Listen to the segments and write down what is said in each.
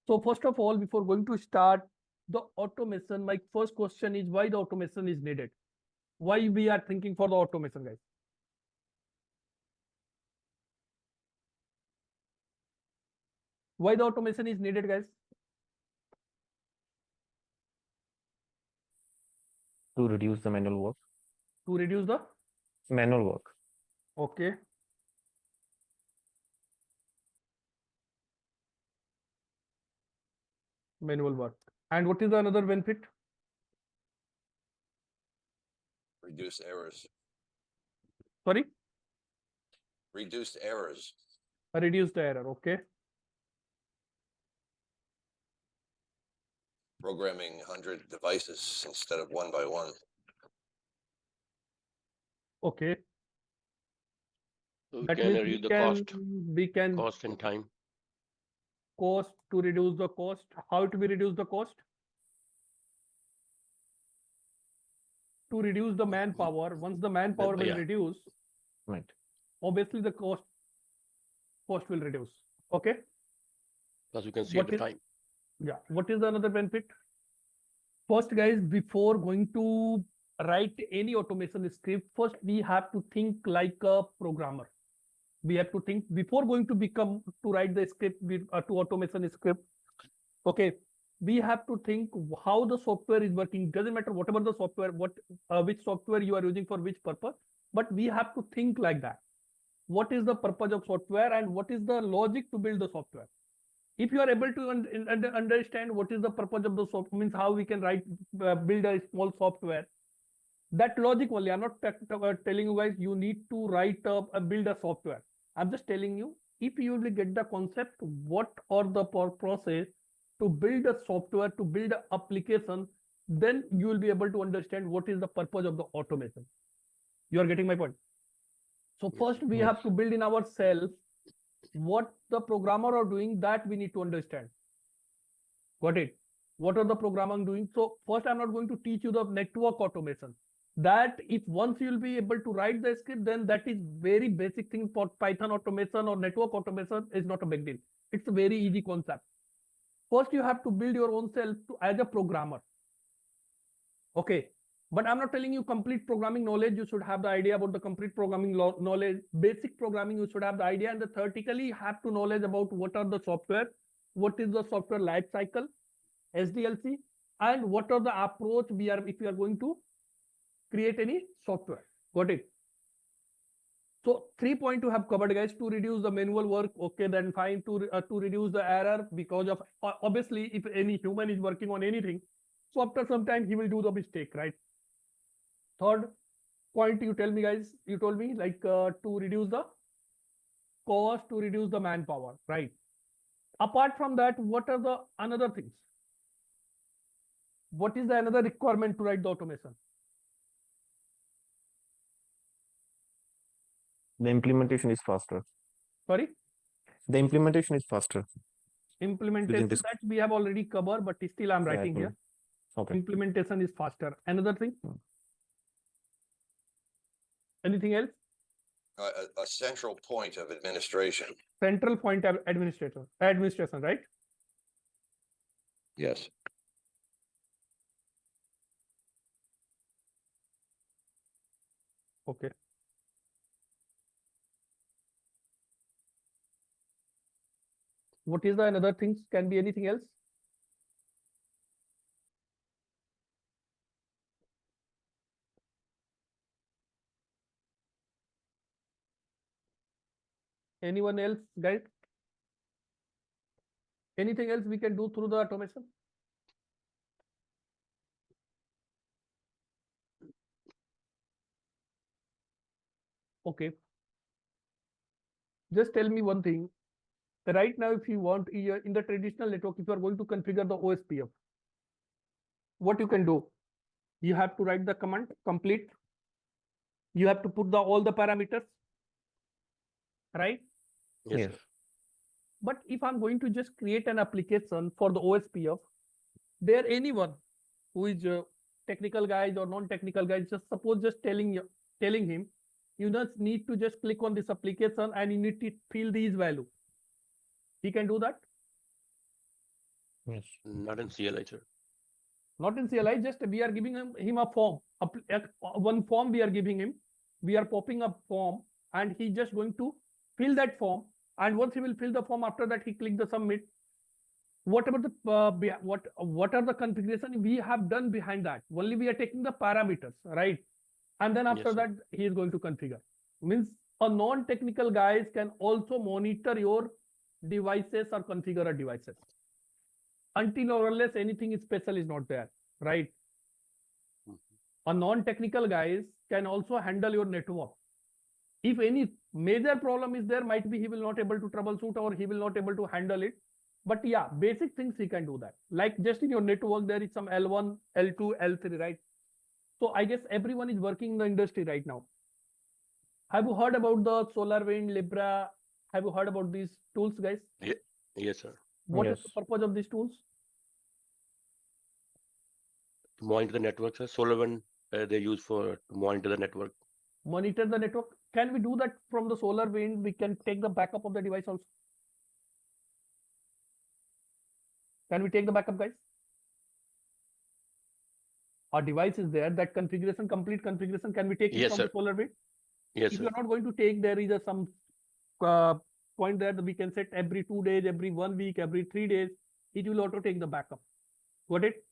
So first of all, before going to start the automation, my first question is why the automation is needed? Why we are thinking for the automation, guys? Why the automation is needed, guys? To reduce the manual work. To reduce the manual work. Okay. Manual work. And what is the another benefit? Reduce errors. Sorry? Reduced errors. Reduce the error. Okay. Programming 100 devices instead of one by one. Okay. So we That can means reduce the cost, we can cost and time. cost to reduce the cost. How to be reduce the cost? To reduce the manpower. Once the manpower will Yeah. reduce, Right. obviously the cost will reduce. Okay. Plus we can save What the is- time. Yeah. What is the another benefit? First, guys, before going to write any automation script, first we have to think like a programmer. We have to think before going to write the script to automation script. Okay, we have to think how the software is working. Doesn't matter whatever the software, which software you are using for which purpose, but we have to think like that. What is the purpose of software and what is the logic to build the software? If you are able to understand what is the purpose of the software, means how we can build a small software. That logic only. I'm not telling you guys you need to build a software. I'm just telling you, if you will get the concept, what are the process to build a software, to build an application, then you will be able to understand what is the purpose of the automation. You are getting my point? So first we have to build in ourselves what the programmer are doing, that we need to understand. Got it? What are the programmer doing? So first I'm not going to teach you the network automation. That if once you will be able to write the script, then that is very basic thing for Python automation or network automation is not a big deal. It's a very easy concept. First, you have to build your own self as a programmer. Okay. But I'm not telling you complete programming knowledge. You should have the idea about the complete programming knowledge. Basic programming, you should have the idea. And theoretically, you have to knowledge about what are the software, what is the software life cycle, SDLC, and what are the approach if we are going to create any software. Got it? So 3 points you have covered, guys. To reduce the manual work, okay, then fine. To reduce the error, because of obviously if any human is working on anything, so after some time he will do the mistake, right? Third point, you tell me, guys. You told me like to reduce the cost, to reduce the manpower, right? Apart from that, what are the another things? What is the another requirement to write the automation? The implementation is faster. Sorry? The implementation is faster. Implementation that we have already covered, but still I'm writing here. Okay. Implementation is faster. Another thing? Anything else? A central point of administration. Central point of administration, right? Yes. Okay. What is the another things? Can be anything else? Anyone else, guys? Anything else we can do through the automation? Okay. Just tell me one thing. Right now, if you want in the traditional network, if you are going to configure the OSPF, what you can do? You have to write the command complete. You have to put all the parameters, right? Yes. But if I'm going to just create an application for the OSPF, there anyone who is technical guys or non-technical guys, just suppose just telling him, you just need to just click on this application and you need to fill these value. He can do that? Yes. Not in CLI, sir. Not in CLI, just we are giving him a form. One form we are giving him. We are popping a form and he's just going to fill that form. And once he will fill the form, after that he click the submit. Whatever the what are the configuration we have done behind that? Only we are taking the parameters, right? And then after Yes, sir. that he is going to configure. Means a non-technical guys can also monitor your devices or configure a devices. Until or unless anything special is not there, right? A non-technical guys can also handle your network. If any major problem is there, might be he will not able to troubleshoot or he will not able to handle it. But yeah, basic things he can do that. Like just in your network, there is some L1, L2, L3, right? So I guess everyone is working in the industry right now. Have you heard about the SolarWind, Libra? Have you heard about these tools, guys? Yes, sir. What is Yes. the purpose of these tools? To monitor the network, sir. SolarWind they use for to monitor the network. Monitor the network. Can we do that from the SolarWind? We can take the backup of the device also. Can we take the backup, guys? Our device is there. That configuration, complete configuration, can we take it Yes, from sir. the SolarWind? Yes, If sir. you are not going to take, there is some point there that we can set every 2 days, every 1 week, every 3 days. It will auto take the backup. Got it?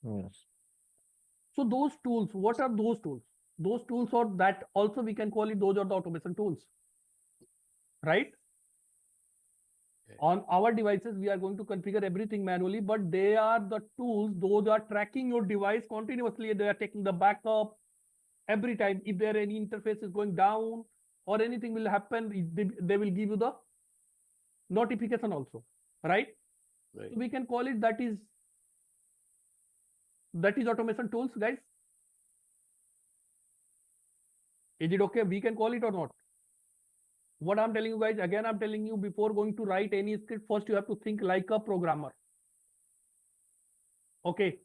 Yes. So those tools, what are those tools? Those tools are that also we can call it, those are the automation tools, right? Okay. On our devices, we are going to configure everything manually, but they are the tools, those are tracking your device continuously. They are taking the backup every time. If there any interface is going down or anything will happen, they will give you the notification also, right? Right. So we can call it that is automation tools, guys. Is it okay? We can call it or not? What I'm telling you guys, again, I'm telling you, before going to write any script, first you have to think like a programmer. Okay.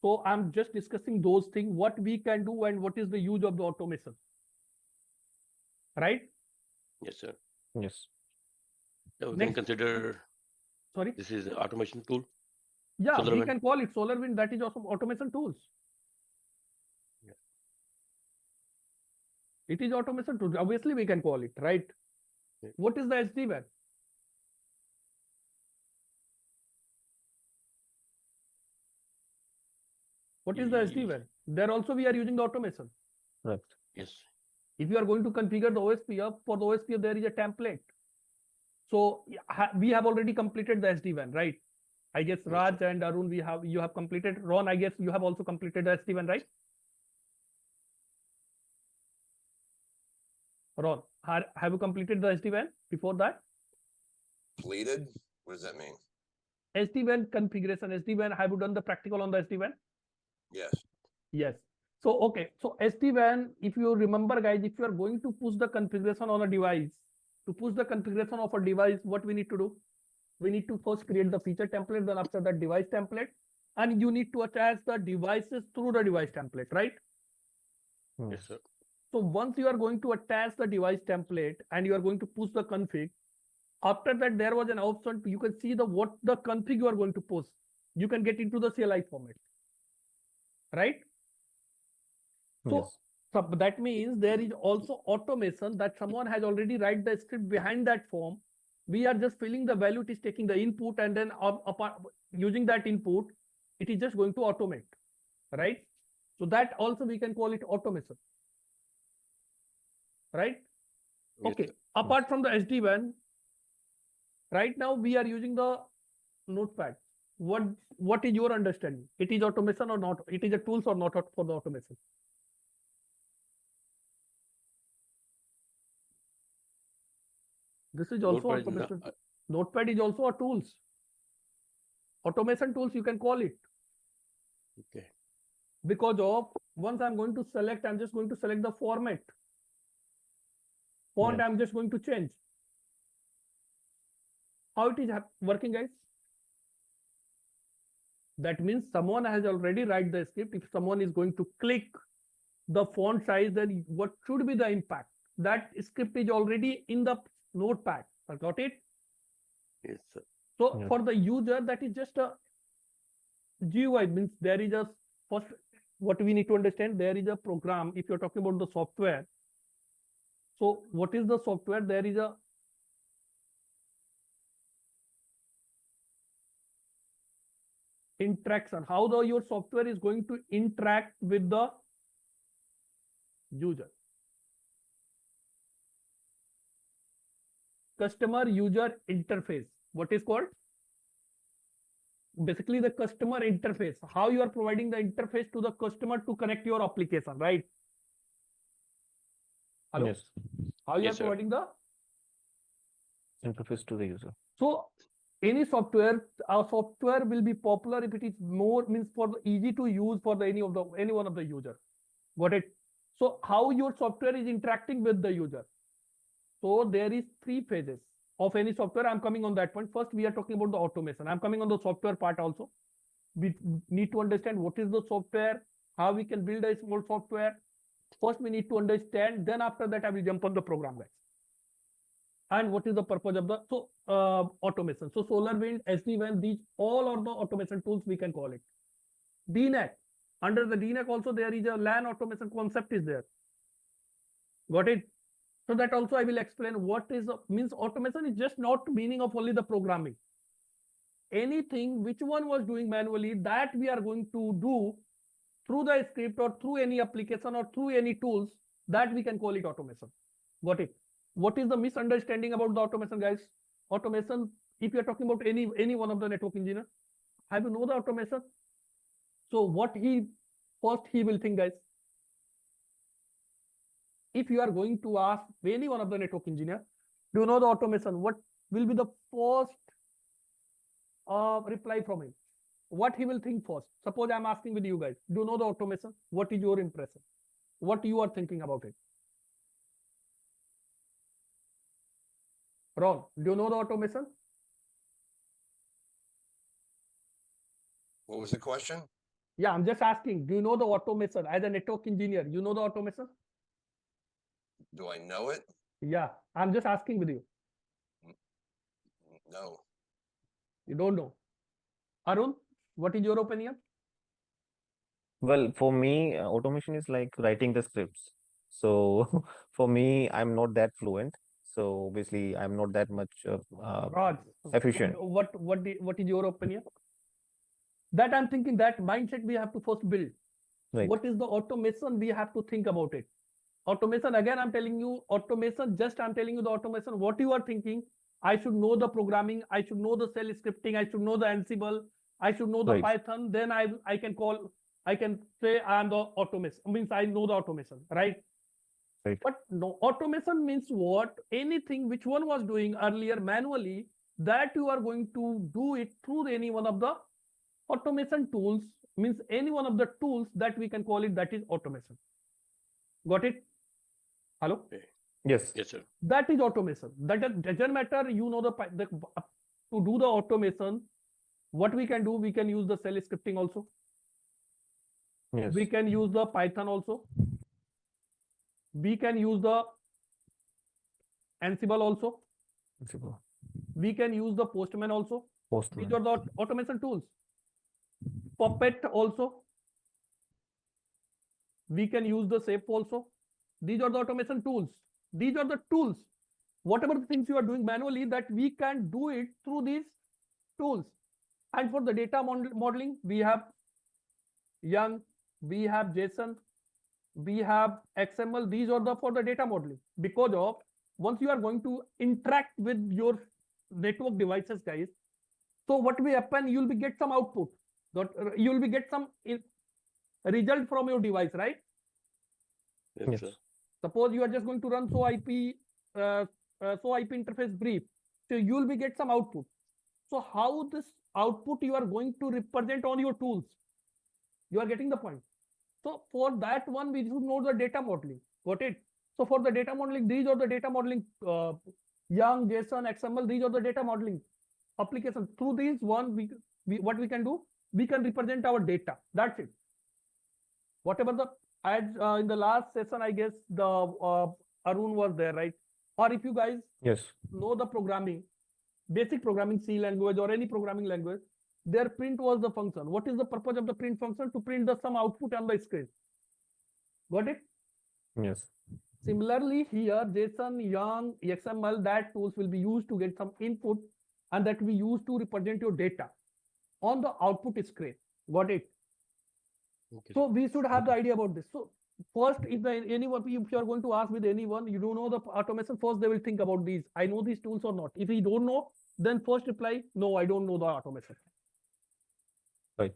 So I'm just discussing those things, what we can do and what is the use of the automation. Right? Yes, sir. Yes. So we Next. can consider Sorry? this is an automation tool. Yeah, we SolarWind. can call it SolarWind. That is also automation tools. Yeah. It is automation tools. Obviously, we can call it, right? Yeah. What is the SD-WAN? What is the SD-WAN? There also we are using the automation. Right. Yes. If you are going to configure the OSPF, for the OSPF, there is a template. So we have already completed the SD-WAN, right? I guess Yes, Raj sir. and Arun, you have completed. Ron, I guess you have also completed the SD-WAN, right? Ron, have you completed the SD-WAN before that? Completed? What does that mean? SD-WAN configuration, SD-WAN, have you done the practical on the SD-WAN? Yes. Yes. So, okay. So SD-WAN, if you remember, guys, if you are going to push the configuration on a device, to push the configuration of a device, what we need to do? We need to first create the feature template, then after that device template, and you need to attach the devices through the device template, right? Yes, sir. So once you are going to attach the device template and you are going to push the config, after that there was an option, you can see what the config you are going to push. You can get into the CLI format, right? So, Yes. so that means there is also automation that someone has already write the script behind that form. We are just filling the value, it is taking the input, and then using that input, it is just going to automate, right? So that also we can call it automation, right? Yes, Okay. sir. Apart from the SD-WAN, right now we are using the Notepad. What is your understanding? It is automation or not? It is a tools or not for the automation? This is also Notepad is automation. not- Notepad is also a tools. Automation tools, you can call it. Okay. Because of once I'm going to select, I'm just going to select the format. Font, Yes. I'm just going to change. How it is working, guys? That means someone has already write the script. If someone is going to click the font size, then what should be the impact? That script is already in the Notepad. I got it? Yes, sir. So Yes. for the user, that is just a GUI, means there is a first, what we need to understand, there is a program. If you're talking about the software, so what is the software? There is a interaction, how your software is going to interact with the user. Customer user interface. What is called? Basically the customer interface, how you are providing the interface to the customer to connect your application, right? Hello? Yes. How you Yes, are sir. providing the, Interface to the user. so any software, our software will be popular if it is more, means for the easy to use for the any one of the user. Got it? So how your software is interacting with the user. So there is 3 phases of any software. I'm coming on that point. First, we are talking about the automation. I'm coming on the software part also. We need to understand what is the software, how we can build a small software. First, we need to understand. Then after that, I will jump on the program, guys. And what is the purpose of the automation? So SolarWind, SD-WAN, these all are the automation tools we can call it. DNAC. Under the DNAC also there is a LAN automation concept is there. Got it? So that also I will explain what is means automation is just not meaning of only the programming. Anything which one was doing manually that we are going to do through the script or through any application or through any tools, that we can call it automation. Got it? What is the misunderstanding about the automation, guys? Automation, if you are talking about any one of the network engineer, have you know the automation? So what first he will think, guys, if you are going to ask any one of the network engineer, do you know the automation? What will be the first reply from him? What he will think first? Suppose I'm asking with you guys, do you know the automation? What is your impression? What you are thinking about it? Ron, do you know the automation? What was the question? Yeah, I'm just asking, do you know the automation as a network engineer? You know the automation? Do I know it? Yeah, I'm just asking with you. No. You don't know. Arun, what is your opinion? Well, for me, automation is like writing the scripts. So for me, I'm not that fluent. So obviously, I'm not that much Raj, efficient. what is your opinion? That I'm thinking that mindset we have to first build. Right. What is the automation we have to think about it? Automation, again, I'm telling you, automation, just I'm telling you the automation, what you are thinking, I should know the programming, I should know the shell scripting, I should know the Ansible, I should know the Right. Python, then I can say I'm the automation, means I know the automation, right? Right. But no, automation means what? Anything which one was doing earlier manually, that you are going to do it through any one of the automation tools, means any one of the tools that we can call it, that is automation. Got it? Hello? Yes. Yes, sir. That is automation. That doesn't matter, you know, to do the automation, what we can do, we can use the shell scripting also. Yes. We can use the Python also. We can use the Ansible also. Ansible. We can use the Postman also. Postman. These are the automation tools. Puppet also. We can use the Safe also. These are the automation tools. These are the tools. Whatever the things you are doing manually, that we can do it through these tools. And for the data modeling, we have Young, we have JSON, we have XML. These are the for the data modeling. Because of once you are going to interact with your network devices, guys. So what will happen? You'll be get some output. You'll be get some result from your device, right? Yes, Yes. sir. Suppose you are just going to run so IP interface brief. So you will be get some output. So how this output you are going to represent on your tools? You are getting the point. So for that one, we should know the data modeling. Got it? So for the data modeling, these are the data modeling, Young, JSON, XML, these are the data modeling applications. Through these one, what we can do, we can represent our data. That's it. Whatever the as in the last session, I guess the Arun was there, right? Or if you guys Yes. know the programming, basic programming C language or any programming language, their print was the function. What is the purpose of the print function? To print the some output on the screen. Got it? Yes. Similarly, here JSON, YARN, XML, that tools will be used to get some input, and that we use to represent your data on the output screen. Got it? Okay. So we should have the idea about this. So first, if anyone, if you are going to ask with anyone, you don't know the automation, first they will think about these. I know these tools or not. If you don't know, then first reply, no, I don't know the automation. Right.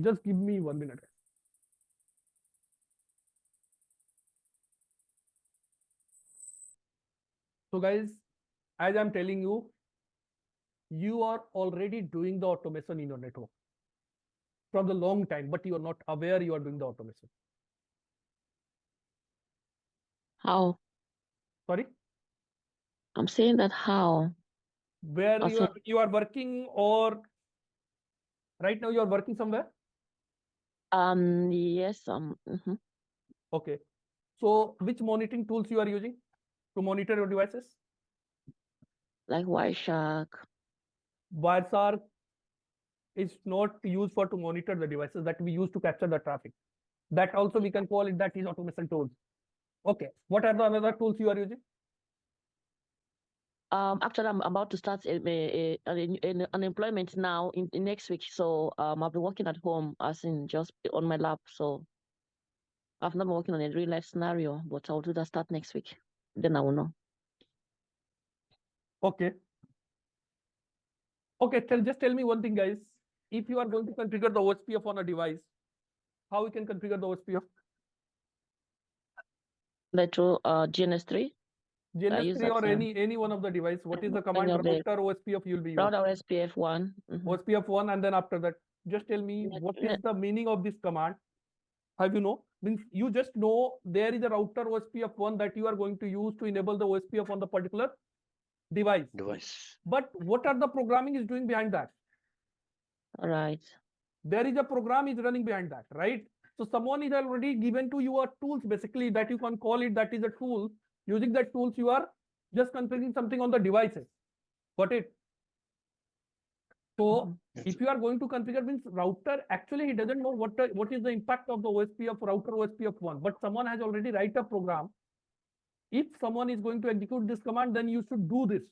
Just give me 1 minute. So guys, as I'm telling you, you are already doing the automation in your network from the long time, but you are not aware you are doing the automation. How? Sorry, I'm saying that how? where Also, you are working, or right now you are working somewhere? yes, Okay. So which monitoring tools you are using to monitor your devices? like Wireshark. Wireshark is not used for to monitor the devices, that we use to capture the traffic. That also we can call it that is automation tools. Okay. What are the other tools you are using? Actually, I'm about to start an unemployment now in next week. So I'll be working at home, as in just on my lap. So I've not been working on a real life scenario, but I'll do that start next week. Then I will know. Okay. Okay, just tell me one thing, guys. If you are going to configure the OSPF on a device, how we can configure the OSPF? Like through GNS3. GNS3 or any one of the device. What is the command? of the- Router OSPF you'll be using. Router OSPF 1. OSPF 1, and then after that, just tell me what is the meaning of this command. Have you know? Means you just know there is a router OSPF 1 that you are going to use to enable the OSPF on the particular device. But what are the programming is doing behind that? All right. There is a program is running behind that, right? So someone is already given to you a tools basically that you can call it, that is a tool. Using that tools, you are just configuring something on the devices. Got it? So if you are going to configure, means router, actually he doesn't know what is the impact of the OSPF router OSPF 1, but someone has already write a program. If someone is going to execute this command, then you should do this.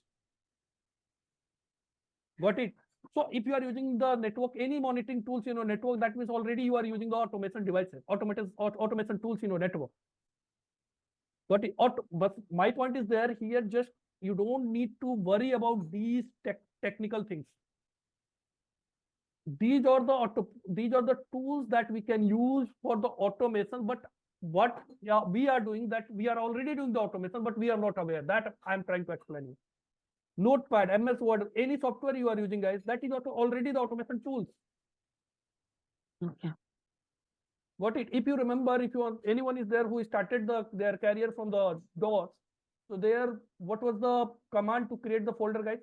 Got it? So if you are using the network, any monitoring tools in your network, that means already you are using the automation devices, automation tools in your network. Got it? But my point is there here, just you don't need to worry about these technical things. These are the tools that we can use for the automation. But what we are doing, that we are already doing the automation, but we are not aware. That I'm trying to explain you. Notepad, MS Word, any software you are using, guys, that is already the automation tools. Okay. Got it? If you remember, if anyone is there who started their career from the DOS, so there, what was the command to create the folder, guys?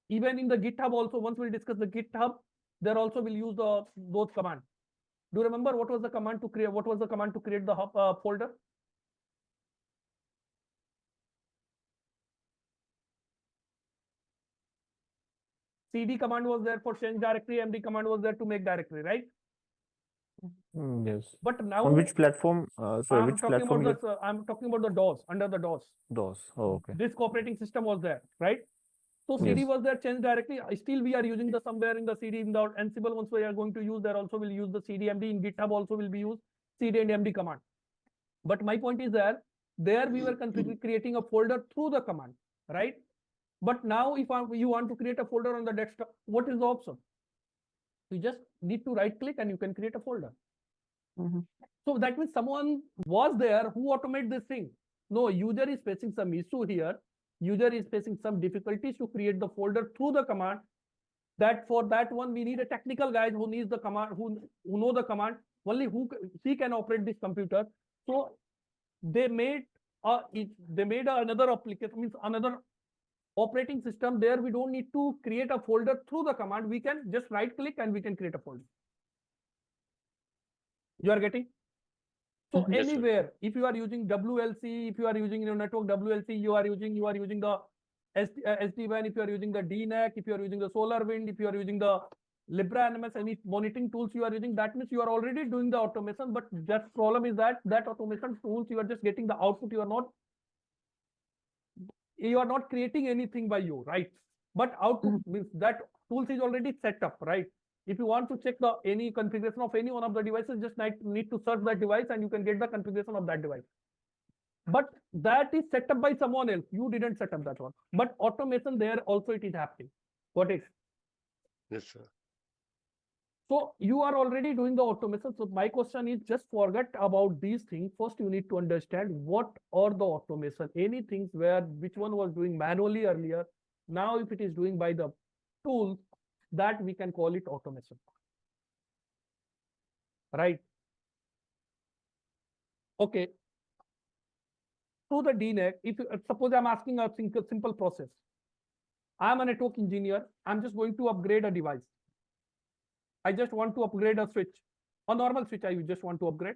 Even in the GitHub also, once we'll discuss the GitHub, there also will use those commands. Do you remember what was the command to create? What was the command to create the folder? CD command was there for change directory. MD command was there to make directory, right? Yes. But now On which platform? Sorry, I'm which talking platform? about I'm talking about the DOS, under the DOS. DOS. Oh, okay. This operating system was there, right? So CD Yes. was there, change directly. Still we are using the somewhere in the CD, in the Ansible, once we are going to use, there also will use the CD MD. In GitHub also will be used CD and MD command. But my point is there we were creating a folder through the command, right? But now if you want to create a folder on the desktop, what is the option? You just need to right click and you can create a folder. So that means someone was there who automate this thing. No, user is facing some issue here. User is facing some difficulties to create the folder through the command. That for that one, we need a technical guy who needs the command, who know the command, only he can operate this computer. So they made another application, means another operating system. There we don't need to create a folder through the command. We can just right click and we can create a folder. You are getting? So Yes, sir. anywhere, if you are using WLC, if you are using your network WLC, you are using the SD-WAN, if you are using the DNAC, if you are using the SolarWind, if you are using the Libra NMS, any monitoring tools you are using, that means you are already doing the automation, but that problem is that automation tools, you are just getting the output, you are not creating anything by you, right? But output means that tools is already set up, right? If you want to check any configuration of any one of the devices, just need to search that device and you can get the configuration of that device. But that is set up by someone else. You didn't set up that one. But automation there also it is happening. What is? Yes, sir. So you are already doing the automation. So my question is, just forget about these things. First, you need to understand what are the automation. Any things which one was doing manually earlier. Now, if it is doing by the tools, that we can call it automation. Right? Okay. To the DNAC, if suppose I'm asking a simple process. I'm a network engineer. I'm just going to upgrade a device. I just want to upgrade a switch. A normal switch I just want to upgrade.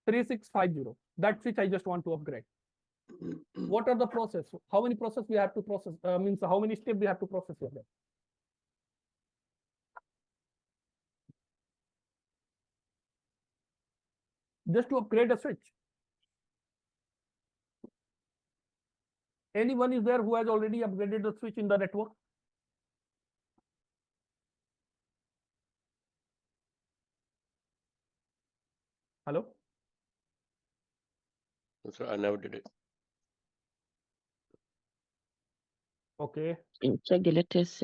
3650. That switch I just want to upgrade. What are the process? How many process we have to process? Means how many steps we have to process here? Just to upgrade a switch. Anyone is there who has already upgraded the switch in the network? Hello? No, sir, I never did it. Okay. You check the latest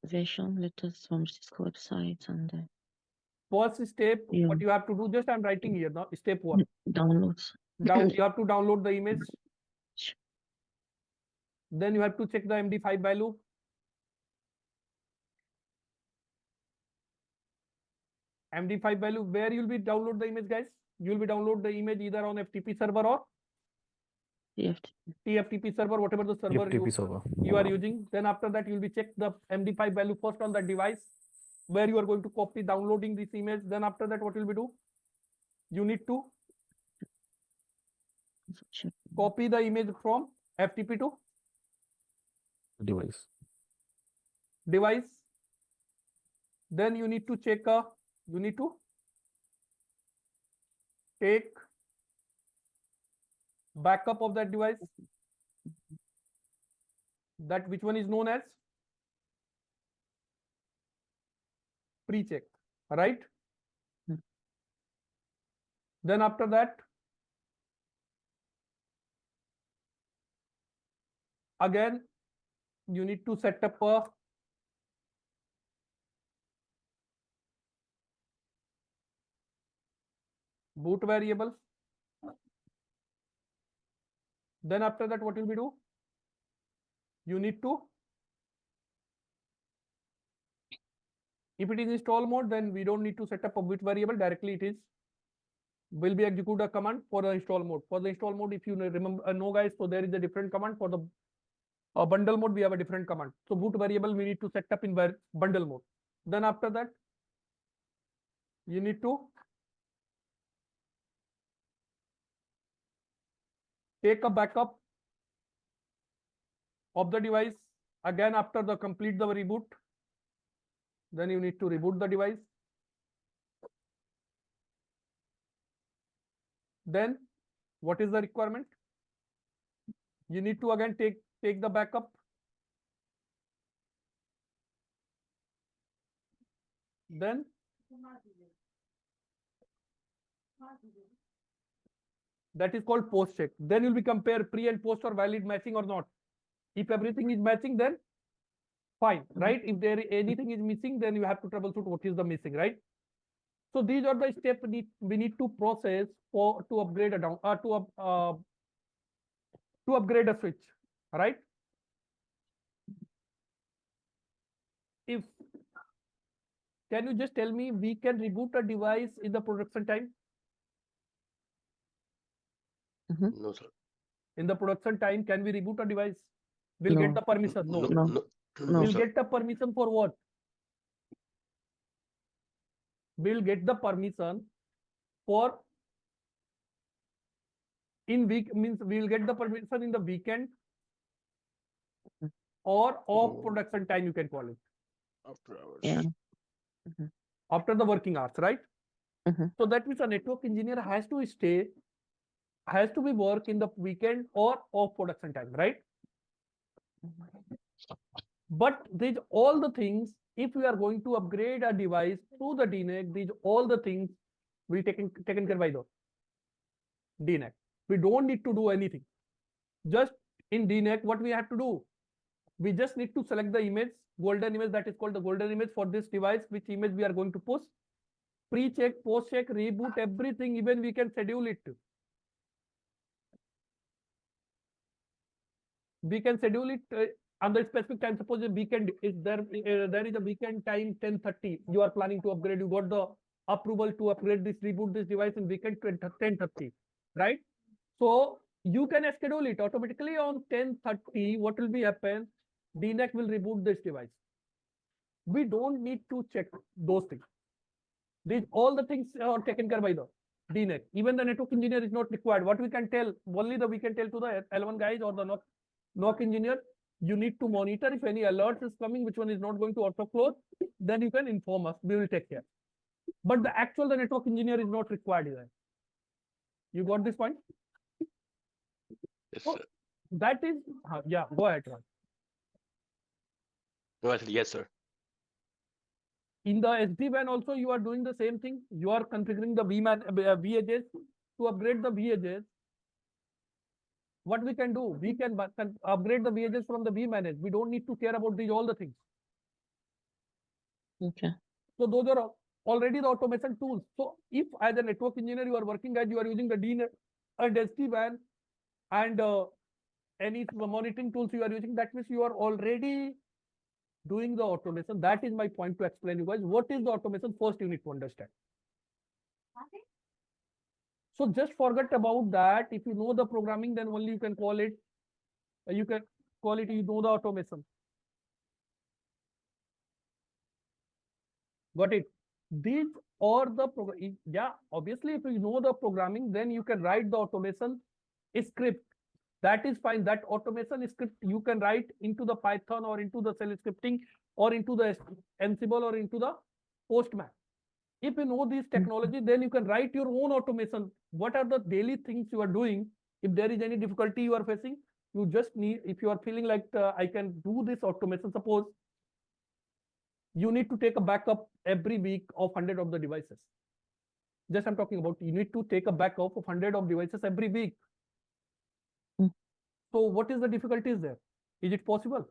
version, latest from Cisco website, and First step, Yeah. what you have to do, just I'm writing here now, step 1. downloads. You have to download the image. Then you have to check the MD5 value. MD5 value, where you'll be download the image, guys? You'll be download the image either on FTP server or TFTP server, whatever the server you are using. Then after that, you'll be check the MD5 value first on the device where you are going to copy downloading this image. Then after that, what will be do? You need to copy the image from FTP to Device. Then you need to check you need to take backup of that device. That which one is known as pre-check, right? Then after that, again, you need to set up a boot variable. Then after that, what will we do? You need to, if it is install mode, then we don't need to set up a boot variable. Directly it will be execute a command for the install mode. For the install mode, if you remember, no guys, so there is a different command. For the bundle mode, we have a different command. So boot variable we need to set up in bundle mode. Then after that, you need to take a backup of the device. Again, after the complete the reboot, then you need to reboot the device. Then what is the requirement? You need to again take the backup. Then that is called post check. Then you'll be compare pre and post or valid matching or not. If everything is matching, then fine, right? If there anything is missing, then you have to troubleshoot what is the missing, right? So these are the steps we need to process to upgrade a to upgrade a switch, right? Can you just tell me, we can reboot a device in the production time? No, sir. In the production time, can we reboot a device? We'll get the permission. No. We'll sir. get the permission for what? We'll get the permission for in week, means we'll get the permission in the weekend or off Oh. production time, you can call it, After hours. Yeah. after the working hours, right? Mhm. So that means a network engineer has to be work in the weekend or off production time, right? But these all the things, if we are going to upgrade a device through the DNAC, these all the things will taken care by the DNAC. We don't need to do anything. Just in DNAC, what we have to do? We just need to select the image, golden image, that is called the golden image for this device, which image we are going to push. Pre-check, post-check, reboot, everything, even we can schedule it. We can schedule it on the specific time. Suppose a weekend is there, there is a weekend time 10:30. You are planning to upgrade. You got the approval to upgrade this, reboot this device in weekend 10:30, right? So you can schedule it automatically on 10:30. What will be happen? DNAC will reboot this device. We don't need to check those things. These all the things are taken care by the DNAC. Even the network engineer is not required. What we can tell, only we can tell to the L1 guys or the NOC engineer, you need to monitor if any alert is coming, which one is not going to auto close, then you can inform us. We will take care. But the network engineer is not required here. You got this point? Yes, Oh, sir. that is, yeah, go ahead, Raj. No, I said yes, sir. In the SD-WAN also, you are doing the same thing. You are configuring the VHS to upgrade the VHS. What we can do? We can upgrade the VHS from the vManage. We don't need to care about these all the things. Okay. So those are already the automation tools. So if as a network engineer you are working as you are using the DNAC and SD-WAN and any monitoring tools you are using, that means you are already doing the automation. That is my point to explain you guys. What is the automation? First you need to understand. So just forget about that. If you know the programming, then only you can call it. You know the automation. Got it? These are the program. Yeah, obviously, if you know the programming, then you can write the automation script. That is fine. That automation script you can write into the Python or into the shell scripting or into the Ansible or into the Postman. If you know this technology, then you can write your own automation. What are the daily things you are doing? If there is any difficulty you are facing, you just need, if you are feeling like I can do this automation, suppose you need to take a backup every week of 100 of the devices. Just I'm talking about, you need to take a backup of 100 of devices every week. So what is the difficulties there? Is it possible?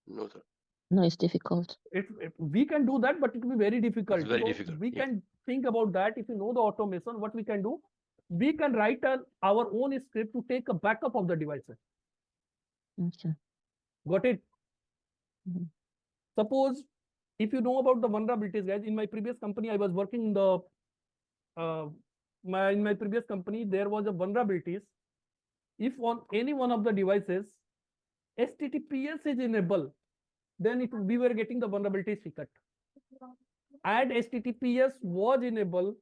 No, sir. No, it's difficult. If we can do that, but it will be very difficult. It's very So difficult, we yeah. can think about that. If you know the automation, what we can do, we can write our own script to take a backup of the devices. Okay. Got it? Mhm. Suppose if you know about the vulnerabilities, guys, in my previous company, I was working in the in my previous company, there was a vulnerabilities. If on any one of the devices, HTTPS is enabled, then we were getting the vulnerability ticket. And HTTPS was enabled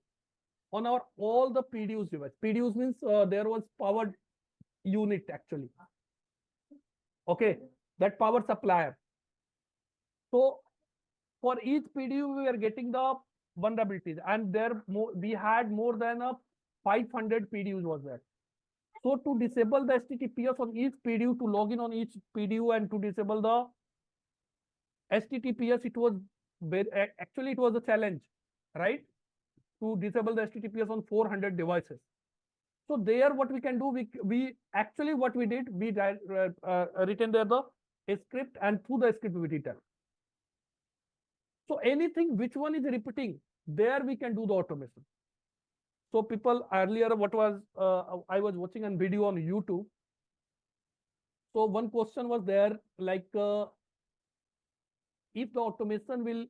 on our all the PDUs device. PDUs means there was power unit actually. Okay, that power supplier. So for each PDU, we were getting the vulnerabilities, and we had more than 500 PDUs was there. So to disable the HTTPS on each PDU, to log in on each PDU and to disable the HTTPS, it was actually it was a challenge, right? To disable the HTTPS on 400 devices. So there, what we can do, we actually what we did, we written there the script, and through the script we did that. So anything which one is repeating, there we can do the automation. So people earlier, what was I was watching a video on YouTube. So one question was there, like if the automation will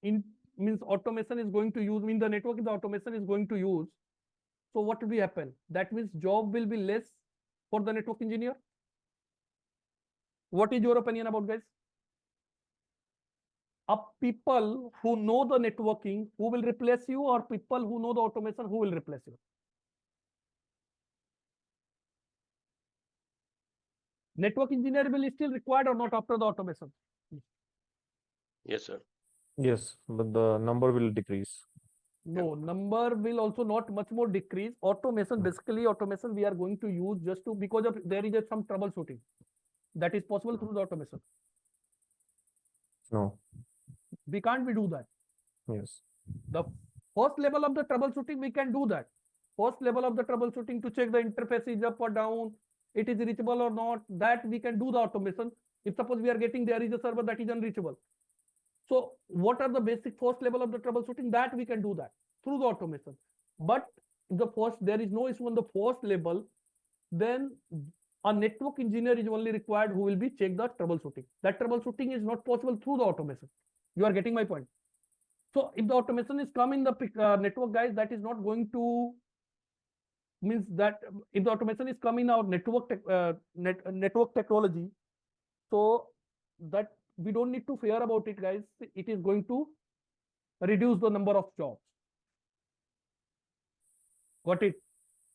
means automation is going to use, mean the network the automation is going to use. So what will happen? That means job will be less for the network engineer. What is your opinion about, guys? People who know the networking, who will replace you, or people who know the automation, who will replace you? Network engineer will still required or not after the automation? Yes, sir. Yes, but the number will decrease. No, number will also not much more decrease. Automation, basically automation we are going to use just to, because of there is some troubleshooting that is possible through the automation. No. We can't do that. Yes. The first level of the troubleshooting, we can do that. First level of the troubleshooting to check the interface is up or down, it is reachable or not, that we can do the automation. If suppose we are getting there is a server that is unreachable. So what are the basic first level of the troubleshooting, that we can do that through the automation. But the first, there is no issue on the first level, then a network engineer is only required who will be check the troubleshooting. That troubleshooting is not possible through the automation. You are getting my point. So if the automation is come in the network, guys, that is not going to means that if the automation is come in our network network technology, so that we don't need to fear about it, guys. It is going to reduce the number of jobs. Got it?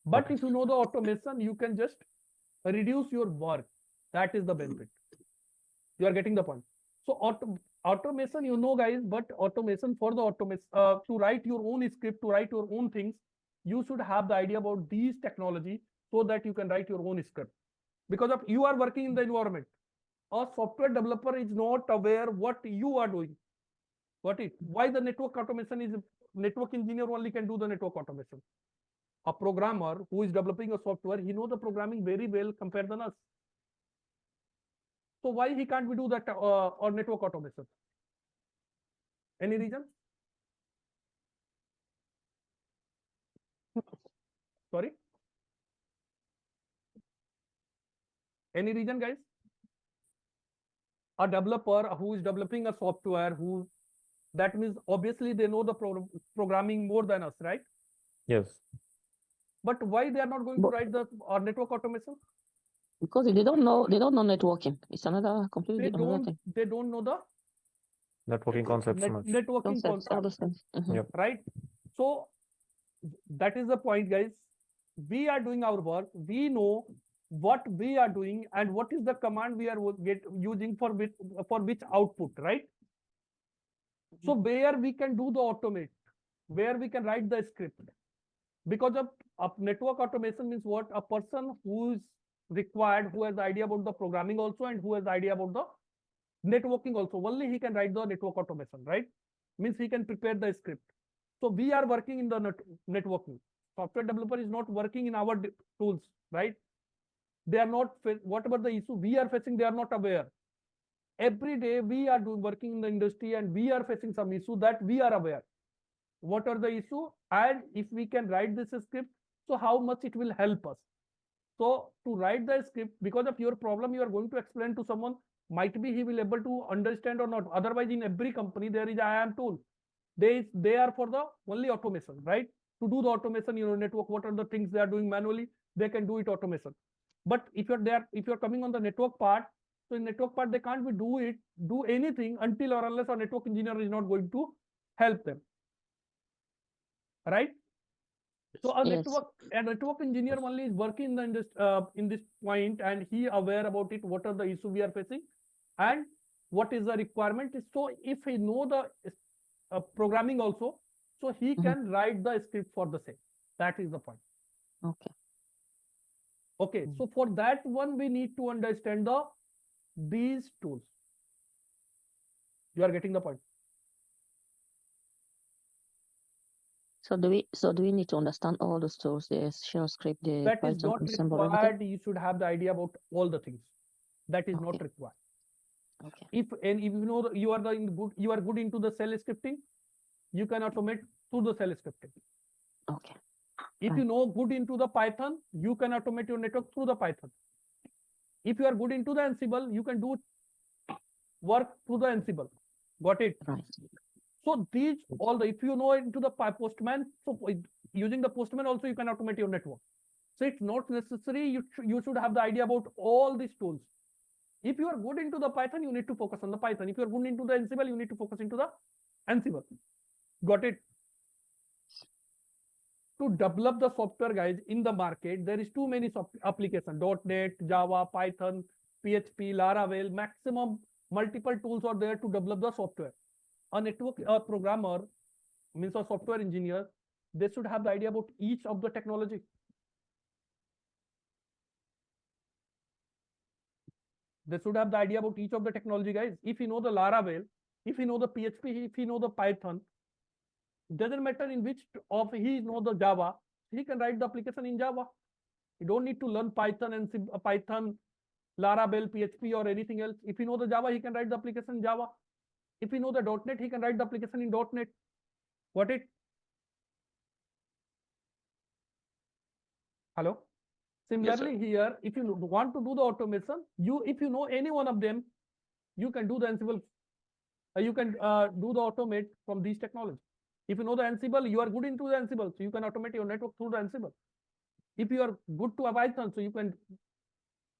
But Okay. if you know the automation, you can just reduce your work. That is the benefit. You are getting the point. So automation, you know, guys, but automation, for the automation, to write your own script, to write your own things, you should have the idea about these technology so that you can write your own script. Because of you are working in the environment. A software developer is not aware what you are doing. Got it? Why the network automation is, network engineer only can do the network automation. A programmer who is developing a software, he knows the programming very well compared than us. So why he can't do that or network automation? Any reason? Sorry? Any reason, guys? A developer who is developing a software, who, that means obviously they know the programming more than us, right? Yes. But why they are not going to write the network automation? Because they don't know networking. It's another completely another thing. They don't know the Networking concepts much. networking Concepts, all concept, those things. Yep. right? So that is the point, guys. We are doing our work. We know what we are doing and what is the command we are using for which output, right? So where we can do the automate, where we can write the script. Because of network automation means what? A person who is required, who has the idea about the programming also and who has the idea about the networking also. Only he can write the network automation, right? Means he can prepare the script. So we are working in the networking. Software developer is not working in our tools, right? They are not, whatever the issue we are facing, they are not aware. Every day we are working in the industry and we are facing some issue that we are aware. What are the issue? And if we can write this script, so how much it will help us. So to write the script, because of your problem, you are going to explain to someone, might be he will able to understand or not. Otherwise, in every company, there is IAM tool. They are for the only automation, right? To do the automation, network, what are the things they are doing manually, they can do it automation. But if you're there, if you're coming on the network part, so in network part, they can't do anything until or unless a network engineer is not going to help them. Right? So a network engineer only is working in this point, and he aware about it, what are the issue we are facing and what is the requirement. So if he know the programming also, so he can write the script for the same. That is the point. Okay. So for that one, we need to understand these tools. You are getting the point. So do we need to understand all those tools, the shell script, the that Python is not symbol, required. You should have the idea about all the things. That is not required. Okay. If you know you are good into the shell scripting, you can automate through the shell scripting. Okay. If you know good into the Python, you can automate your network through the Python. If you are good into the Ansible, you can do work through the Ansible. Got it? Right. So these all the, if you know into the Postman, so using the Postman also you can automate your network. So it's not necessary. You should have the idea about all these tools. If you are good into the Python, you need to focus on the Python. If you are good into the Ansible, you need to focus into the Ansible. Got it? To develop the software, guys, in the market, there is too many applications, .NET, Java, Python, PHP, Laravel, maximum multiple tools are there to develop the software. A network programmer means a software engineer, they should have the idea about each of the technology. They should have the idea about each of the technology, guys. If you know the Laravel, if you know the PHP, if you know the Python, doesn't matter in which of he know the Java, he can write the application in Java. You don't need to learn Python and Python, Laravel, PHP, or anything else. If you know the Java, he can write the application in Java. If you know the .NET, he can write the application in .NET. Got it? Hello? Similarly, here, if you want to do the automation, if you know any one of them, you can do the Ansible. You can do the automate from these technologies. If you know the Ansible, you are good into the Ansible, so you can automate your network through the Ansible. If you are good to a Python, so you can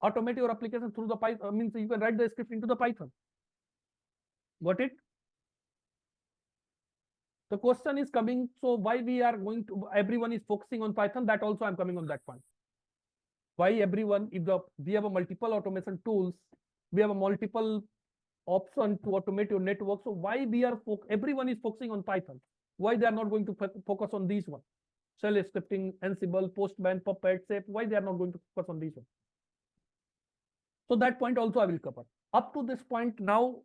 automate your application through the Python, means you can write the script into the Python. Got it? The question is coming, so why we are going to, everyone is focusing on Python, that also I'm coming on that point. Why everyone, if we have a multiple automation tools, we have a multiple option to automate your network, so why everyone is focusing on Python? Why they are not going to focus on these one? Shell scripting, Ansible, Postman, Puppet, SAP, why they are not going to focus on these one? So that point also I will cover. Up to this point now,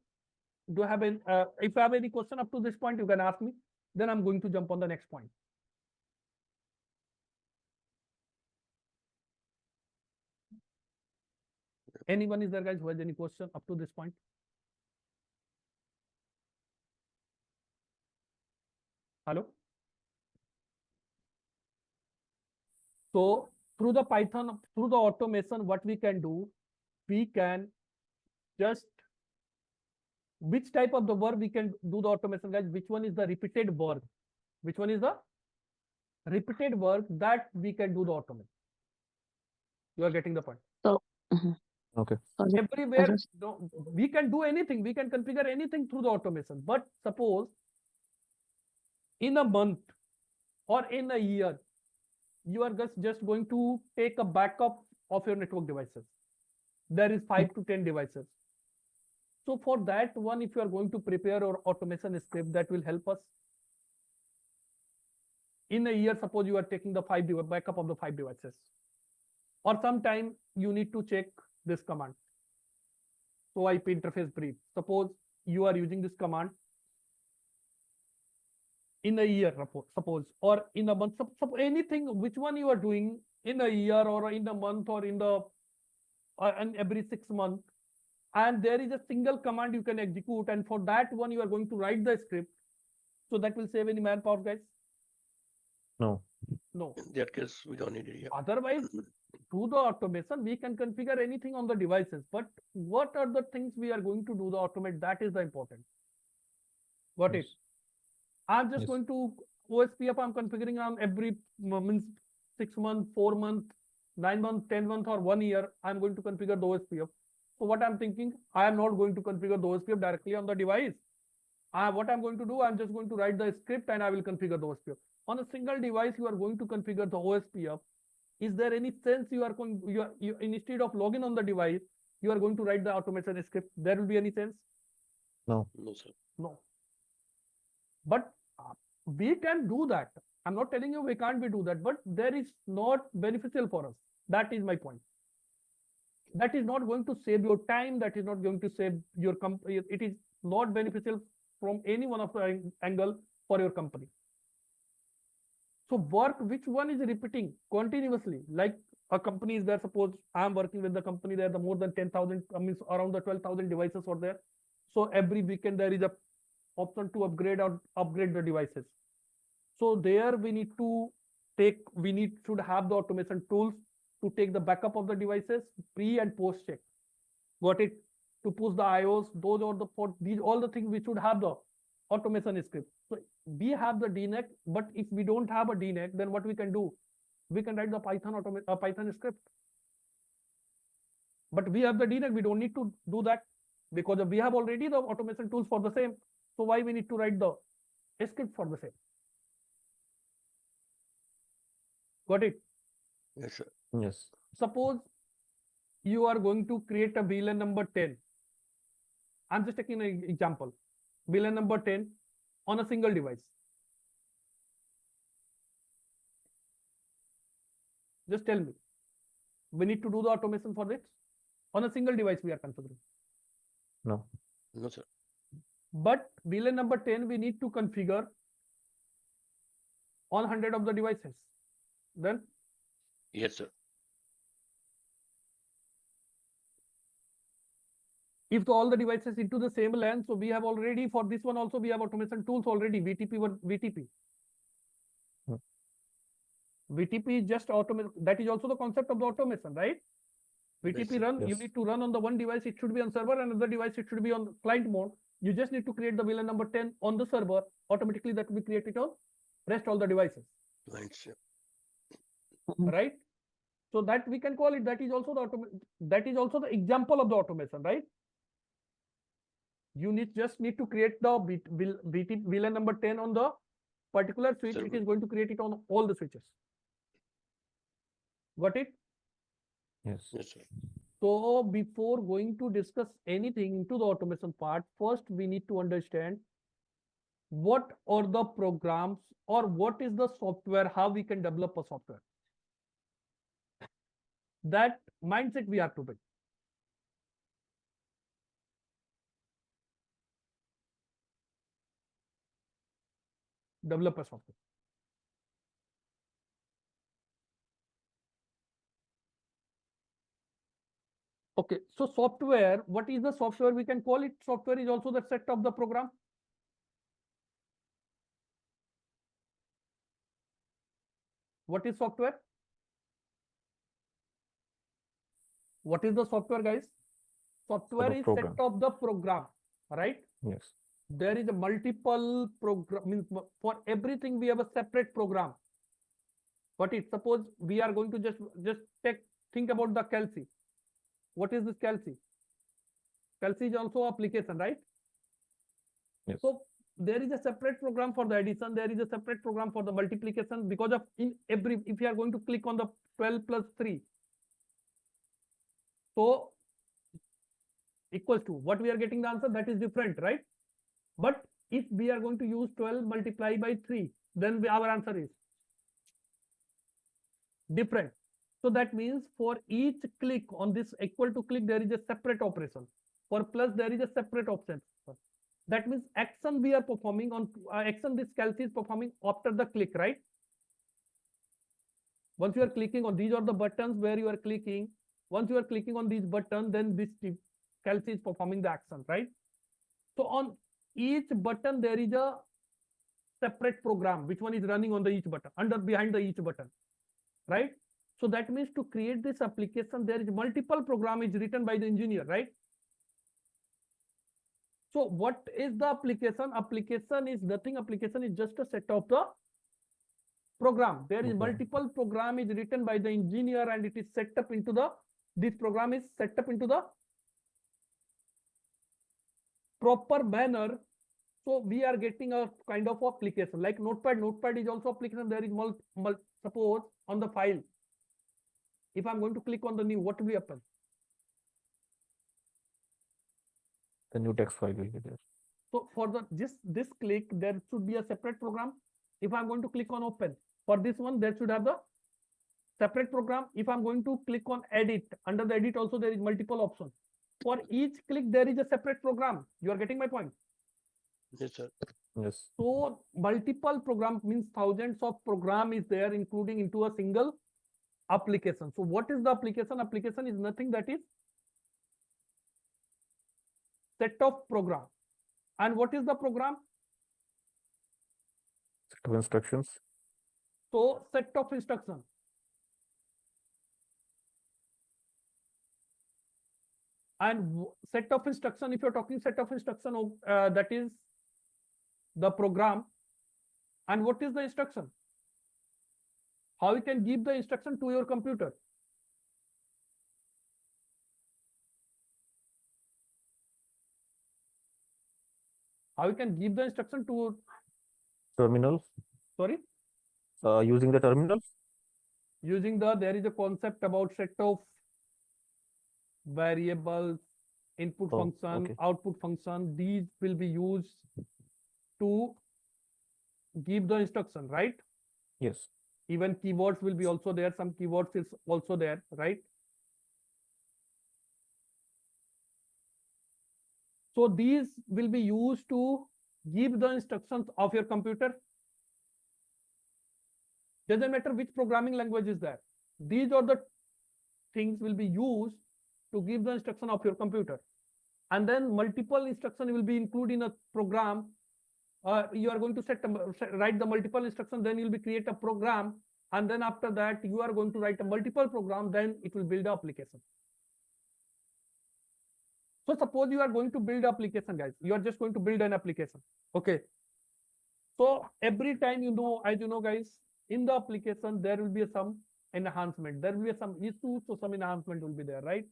do I have any, if I have any question up to this point, you can ask me. Then I'm going to jump on the next point. Anyone is there, guys, who has any question up to this point? Hello? So through the Python, through the automation, what we can do, we can just, which type of the work we can do the automation, guys? Which one is the repeated work? Which one is the repeated work that we can do the automation? You are getting the point. So, Okay. Everywhere, we can do anything. We can configure anything through the automation. But suppose in a month or in a year, you are just going to take a backup of your network devices. There is 5 to 10 devices. So for that one, if you are going to prepare your automation script, that will help us. In a year, suppose you are taking the backup of the 5 devices. Or sometime you need to check this command. So IP interface brief. Suppose you are using this command in a year, suppose, or in a month, anything, which one you are doing in a year or in a month or in the and every 6 months, and there is a single command you can execute, and for that one you are going to write the script. So that will save any manpower, guys? No. No. In that case, we don't need it here. Otherwise, through the automation, we can configure anything on the devices. But what are the things we are going to do the automate? That is the important. Got it? I'm just going to OSPF, I'm configuring on every means 6 months, 4 months, 9 months, 10 months, or 1 year. I'm going to configure the OSPF. So what I'm thinking, I am not going to configure the OSPF directly on the device. What I'm going to do, I'm just going to write the script and I will configure the OSPF. On a single device, you are going to configure the OSPF. Is there any sense you are going, instead of login on the device, you are going to write the automation script? There will be any sense? No. No, sir. No. But we can do that. I'm not telling you we can't do that, but there is not beneficial for us. That is my point. That is not going to save your time. That is not going to save your company. It is not beneficial from any one of the angle for your company. So work, which one is repeating continuously? Like a company is there, suppose I'm working with the company, there are more than 10,000, means around the 12,000 devices are there. So every weekend there is a option to upgrade the devices. So there we need to should have the automation tools to take the backup of the devices, pre and post check. Got it? To push the IOs, those are these all the things we should have the automation script. So we have the DNAC, but if we don't have a DNAC, then what we can do? We can write the Python script. But we have the DNAC, we don't need to do that because we have already the automation tools for the same. So why we need to write the script for the same? Got it? Yes, sir. Yes. Suppose you are going to create a VLAN number 10. I'm just taking an example. VLAN number 10 on a single device. Just tell me. We need to do the automation for this. On a single device we are configuring. No. No, sir. But VLAN number 10 we need to configure on 100 of the devices. Then Yes, sir. if all the devices into the same LAN, so we have already for this one also we have automation tools already. VTP. Hmm. VTP is just automation. That is also the concept of the automation, right? VTP sir. run, you Yes. need to run on the one device, it should be on server, and another device, it should be on client mode. You just need to create the VLAN number 10 on the server. Automatically that will be created on rest all the devices, Right, sir. right? So that we can call it, that is also the example of the automation, right? You just need to create the VLAN number 10 on the particular switch. It Server. is going to create it on all the switches. Got it? Yes. Yes, sir. So before going to discuss anything into the automation part, first we need to understand what are the programs or what is the software, how we can develop a software. That mindset we have to build. Develop a software. Okay, so software, what is the software? We can call it software is also the set of the program. What is software? What is the software, guys? Software is program. set of the program, right? Yes. There is a multiple program, means for everything we have a separate program. But if suppose we are going to just think about the CalC. What is this CalC? CalC is also application, right? Yes. So there is a separate program for the addition. There is a separate program for the multiplication, because of if you are going to click on the 12 plus 3, so equals to what we are getting the answer, that is different, right? But if we are going to use 12 multiplied by 3, then our answer is different. So that means for each click on this equal to click, there is a separate operation. For plus, there is a separate option. That means action we are performing on action this CalC is performing after the click, right? Once you are clicking on these are the buttons where you are clicking. Once you are clicking on these buttons, then this CalC is performing the action, right? So on each button there is a separate program which one is running on the each button behind the each button, right? So that means to create this application there is multiple program is written by the engineer, right? So what is the application? Application is nothing. Application is just a set of the program. There is multiple program is written by the engineer and it is set up into the this program is set up into the proper manner. So we are getting a kind of application like Notepad. Notepad is also application. There is suppose on the file. If I'm going to click on the new, what will happen? The new text file will be there. So for this click, there should be a separate program. If I'm going to click on open, for this one, there should have the separate program. If I'm going to click on edit, under the edit also there is multiple options. For each click, there is a separate program. You are getting my point? Yes, sir. Yes. So multiple program means thousands of program is there, including into a single application. So what is the application? Application is nothing that is set of program. And what is the program? Set of instructions. So set of instructions. And set of instruction, if you're talking set of instruction, that is the program. And what is the instruction? How you can give the instruction to your computer? How you can give the instruction to Terminal. sorry? Using the terminal. Using there is a concept about set of variables, input Oh, function, okay. output function, these will be used to give the instruction, right? Yes. Even keywords will be also there. Some keywords is also there, right? So these will be used to give the instructions of your computer. Doesn't matter which programming language is there. These are the things will be used to give the instruction of your computer. And then multiple instruction will be included in a program. You are going to write the multiple instructions, then you'll be create a program. And then after that, you are going to write a multiple program, then it will build the application. So suppose you are going to build application, guys. You are just going to build an application. Okay. So every time, as you know, guys, in the application, there will be some enhancement. There will be some issues, so some enhancement will be there, right?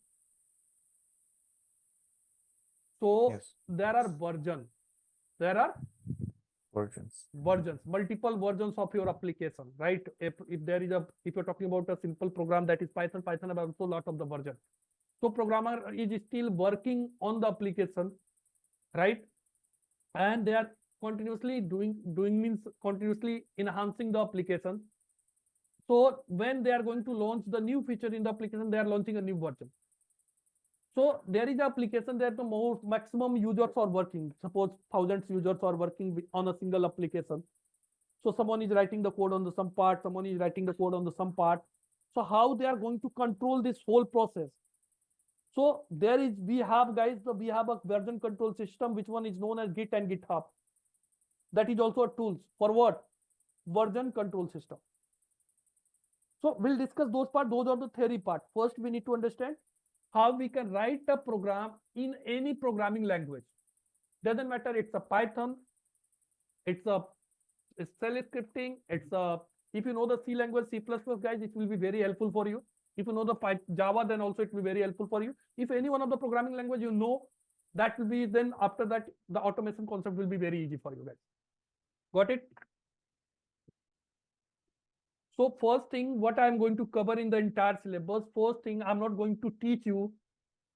So Yes. there are versions. There are Versions. multiple versions of your application, right? If you're talking about a simple program that is Python have also a lot of the version. So programmer is still working on the application, right? And they are continuously doing means continuously enhancing the application. So when they are going to launch the new feature in the application, they are launching a new version. So there is an application that the maximum users are working. Suppose thousands users are working on a single application. So someone is writing the code on the some part, someone is writing the code on the some part. So how they are going to control this whole process? So we have a version control system, which one is known as Git and GitHub. That is also a tools for what? Version control system. So we'll discuss those parts. Those are the theory part. First, we need to understand how we can write a program in any programming language. Doesn't matter, it's a Python, it's shell scripting, if you know the C language, C++, guys, it will be very helpful for you. If you know the Java, then also it will be very helpful for you. If any one of the programming language you know, that will be, then after that, the automation concept will be very easy for you guys. Got it? So first thing, what I'm going to cover in the entire syllabus, first thing, I'm not going to teach you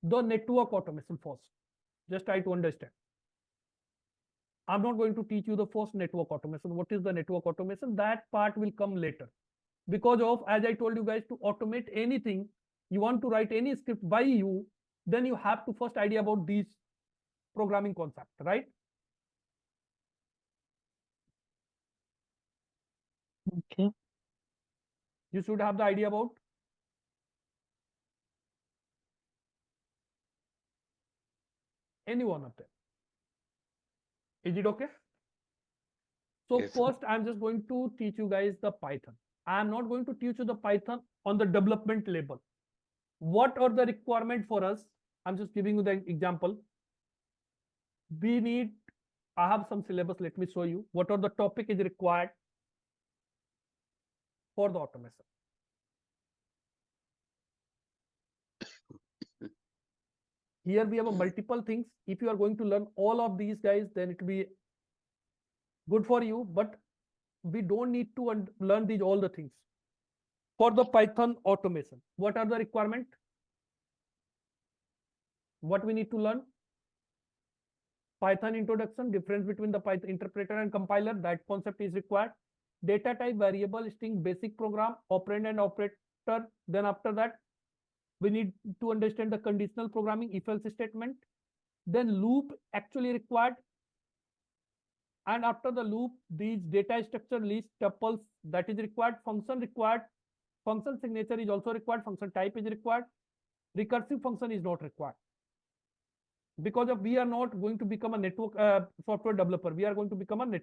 the network automation first. Just try to understand. I'm not going to teach you the first network automation. What is the network automation? That part will come later. Because of, as I told you guys, to automate anything, you want to write any script by you, then you have to first idea about these programming concepts, right? Okay. You should have the idea about any one of them. Is it okay? So Yes. first, I'm just going to teach you guys the Python. I'm not going to teach you the Python on the development level. What are the requirements for us? I'm just giving you the example. I have some syllabus. Let me show you what are the topic is required for the automation. Here we have a multiple things. If you are going to learn all of these, guys, then it will be good for you, but we don't need to learn these all the things. For the Python automation, what are the requirements? What we need to learn? Python introduction, difference between the Python interpreter and compiler, that concept is required. Data type, variable, string, basic program, operand and operator. Then after that, we need to understand the conditional programming, if-else statement. Then loop actually required. And after the loop, these data structure, list, tuples, that is required. Function required. Function signature is also required. Function type is required. Recursive function is not required. Because we are not going to become a network software developer. We are going to become a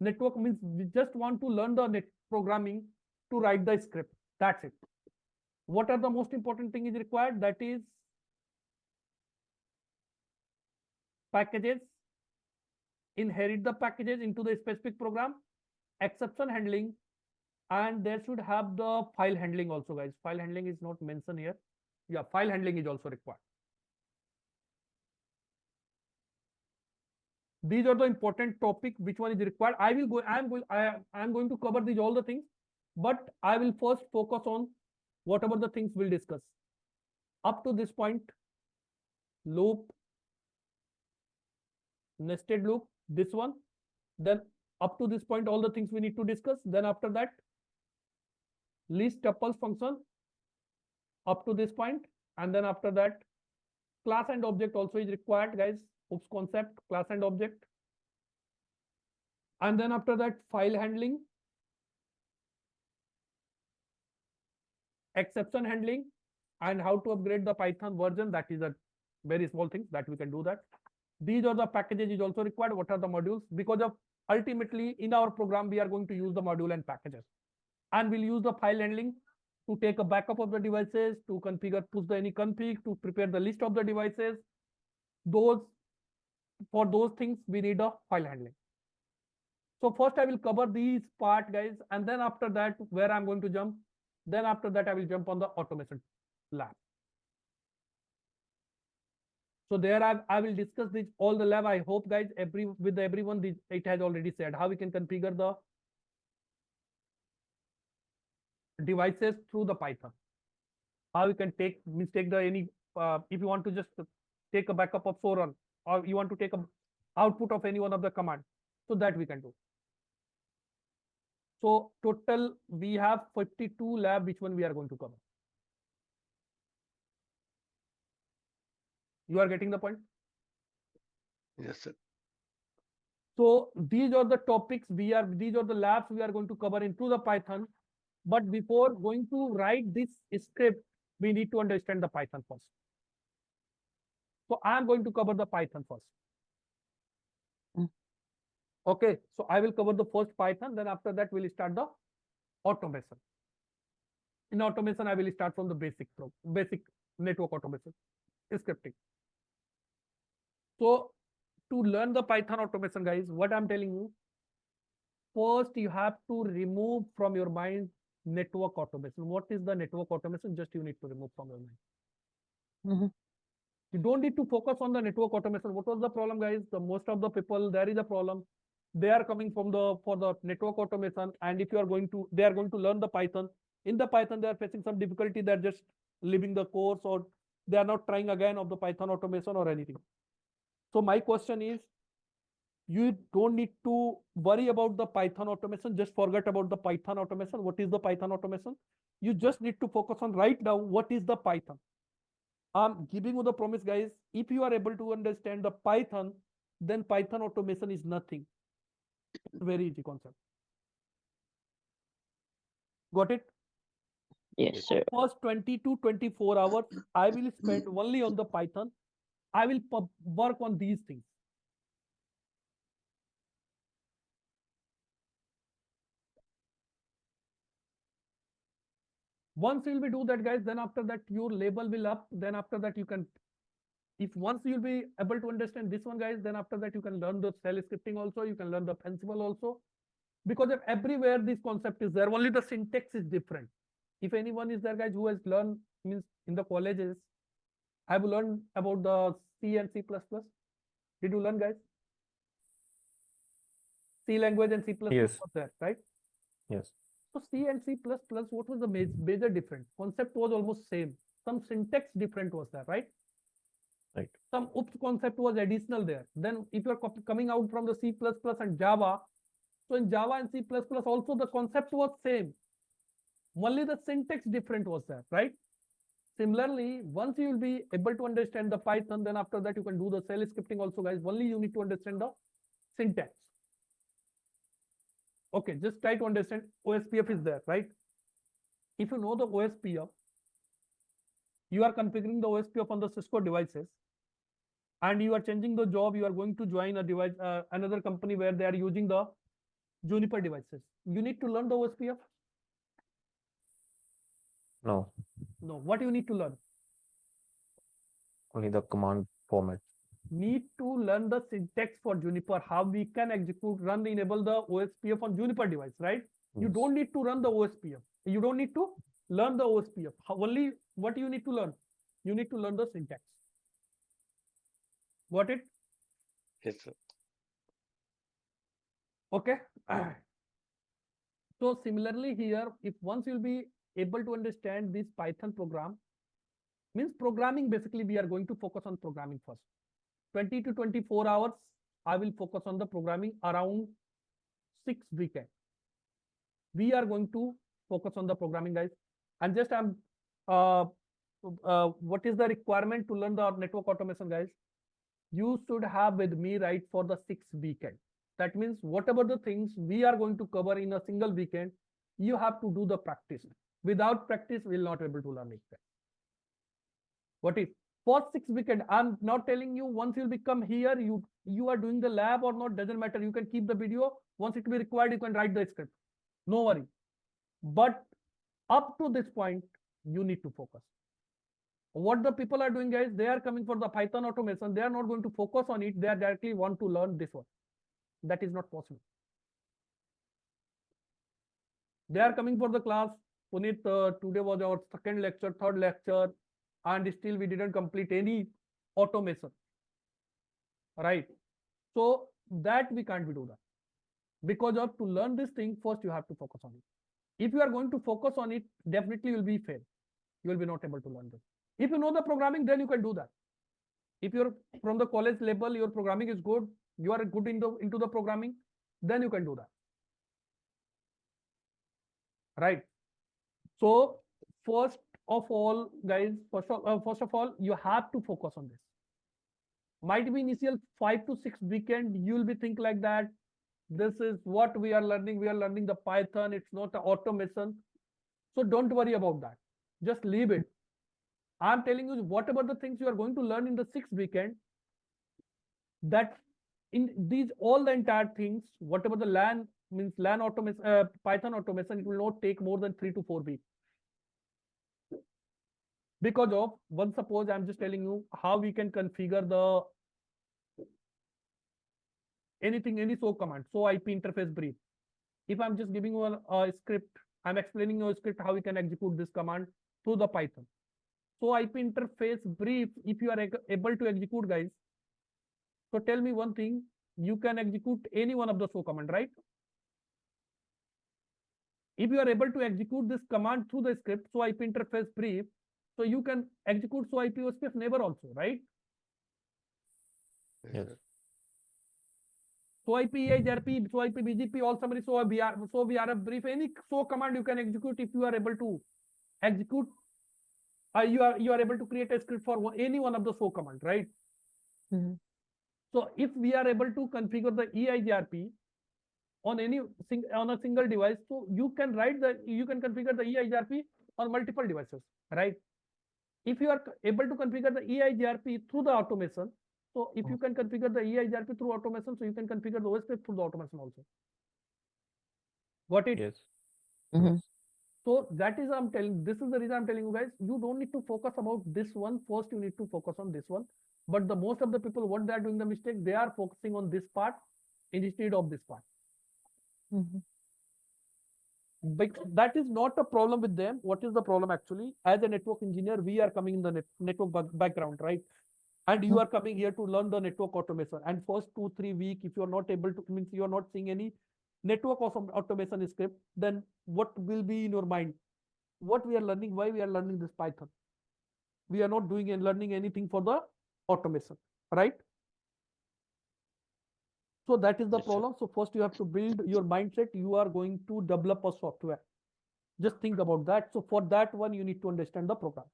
network means we just want to learn the programming to write the script. That's it. What are the most important thing is required? That is packages. Inherit the packages into the specific program. Exception handling. And there should have the file handling also, guys. File handling is not mentioned here. Yeah, file handling is also required. These are the important topic. Which one is required? I am going to cover these all the things, but I will first focus on whatever the things we'll discuss. Up to this point, loop, nested loop, this one. Then up to this point, all the things we need to discuss. Then after that, list tuples function up to this point. And then after that, class and object also is required, guys. Oops, concept, class and object. And then after that, file handling, exception handling, and how to upgrade the Python version. That is a very small thing that we can do that. These are the packages is also required. What are the modules? Because of ultimately in our program, we are going to use the module and packages. And we'll use the file handling to take a backup of the devices, to configure, push the any config, to prepare the list of the devices. For those things, we need a file handling. So first I will cover these part, guys, and then after that, where I'm going to jump, then after that, I will jump on the automation lab. So there I will discuss this all the lab. I hope, guys, with everyone, it has already said how we can configure the devices through the Python. How you can take if you want to just take a backup of Soran, or you want to take a output of any one of the command, so that we can do. So total we have 52 lab, which one we are going to cover. You are getting the point? Yes, sir. So these are the topics these are the labs we are going to cover into the Python. But before going to write this script, we need to understand the Python first. So I am going to cover the Python first. Okay, so I will cover the first Python, then after that we'll start the automation. In automation, I will start from the basic network automation scripting. So to learn the Python automation, guys, what I'm telling you, first you have to remove from your mind network automation. What is the network automation? Just you need to remove from your mind. You don't need to focus on the network automation. What was the problem, guys? Most of the people, there is a problem. They are coming for the network automation, and if you are they are going to learn the Python. In the Python, they are facing some difficulty. They're just leaving the course, or they are not trying again of the Python automation or anything. So my question is, you don't need to worry about the Python automation. Just forget about the Python automation. What is the Python automation? You just need to focus on right now, what is the Python? I'm giving you the promise, guys. If you are able to understand the Python, then Python automation is nothing. Very easy concept. Got it? Yes, sir. First 20 to 24 hours, I will spend only on the Python. I will work on these things. Once you'll be do that, guys, then after that your level will up. Then after that you can, once you'll be able to understand this one, guys, then after that you can learn the shell scripting also. You can learn the Ansible also, because of everywhere this concept is there. Only the syntax is different. If anyone is there, guys, who has learned, means in the colleges, have you learned about the C and C++? Did you learn, guys? C language and C++ Yes. was there, right? Yes. So C and C++, what was the major difference? Concept was almost same. Some syntax different was there, right? Right. Some oops concept was additional there. Then if you're coming out from the C++ and Java, so in Java and C++ also the concept was same. Only the syntax different was there, right? Similarly, once you will be able to understand the Python, then after that you can do the shell scripting also, guys. Only you need to understand the syntax. Okay, just try to understand. OSPF is there, right? If you know the OSPF, you are configuring the OSPF on the Cisco devices, and you are changing the job. You are going to join a device, another company where they are using the Juniper devices. You need to learn the OSPF. No, No, what you need to learn? only the command format. Need to learn the syntax for Juniper, how we can execute, run, enable the OSPF on Juniper device, right? You Yes. don't need to run the OSPF. You don't need to learn the OSPF. Only what you need to learn? You need to learn the syntax. Got it? Yes, sir. Okay. So similarly here, if once you'll be able to understand this Python program, Means programming, basically we are going to focus on programming first. 20 to 24 hours, I will focus on the programming. Around 6 weekend, we are going to focus on the programming, guys. And just what is the requirement to learn the network automation, guys? You should have with me, right, for the 6 weekend. That means whatever the things we are going to cover in a single weekend, you have to do the practice. Without practice, we will not be able to learn it. What is for 6 weekend? I'm not telling you once you'll become here, you are doing the lab or not, doesn't matter. You can keep the video. Once it will be required, you can write the script. No worry. But up to this point, you need to focus. What the people are doing, guys, they are coming for the Python automation. They are not going to focus on it. They are directly want to learn this one. That is not possible. They are coming for the class. Puneet, today was our second lecture, third lecture, and still we didn't complete any automation. Right? So that we can't do that. Because of to learn this thing, first you have to focus on it. If you are going to focus on it, definitely you will be fail. You will be not able to learn this. If you know the programming, then you can do that. If you're from the college level, your programming is good, you are good into the programming, then you can do that. Right? So first of all, guys, first of all, you have to focus on this. Might be initial 5 to 6 weekend, you will be think like that. This is what we are learning. We are learning the Python. It's not the automation. So don't worry about that. Just leave it. I'm telling you, whatever the things you are going to learn in the 6th weekend, that in these all the entire things, whatever the LAN means LAN automation, Python automation, it will not take more than 3 to 4 weeks. Because of one, suppose I'm just telling you how we can configure the anything, any SOAP command, so IP interface brief. If I'm just giving you a script, I'm explaining you a script how we can execute this command through the Python. So IP interface brief, if you are able to execute, guys, so tell me one thing, you can execute any one of the SOAP command, right? If you are able to execute this command through the script, so IP interface brief, so you can execute so IP OSPF neighbor also, right? Yes. So IP EIGRP, so IP BGP, all summary, so we are a brief, any so command you can execute if you are able to execute. You are able to create a script for any one of the so command, right? Mm-hmm. So if we are able to configure the EIGRP on a single device, so you can configure the EIGRP on multiple devices, right? If you are able to configure the EIGRP through the automation, so if you can configure the EIGRP through automation, so you can configure the OSPF through the automation also. Got it? Yes. Mm-hmm. So that is this is the reason I'm telling you guys, you don't need to focus about this one. First, you need to focus on this one. But the most of the people, what they are doing the mistake, they are focusing on this part instead of this part. Mm-hmm. But that is not a problem with them. What is the problem actually? As a network engineer, we are coming in the network background, right? And you are coming here to learn the network automation. And first 2-3 weeks, if you are not able to, means you are not seeing any network automation script, then what will be in your mind? What we are learning, why we are learning this Python? We are not doing and learning anything for the automation, right? So that is the problem. So first you have to build your mindset. You are going to develop a software. Just think about that. So for that one, you need to understand the program.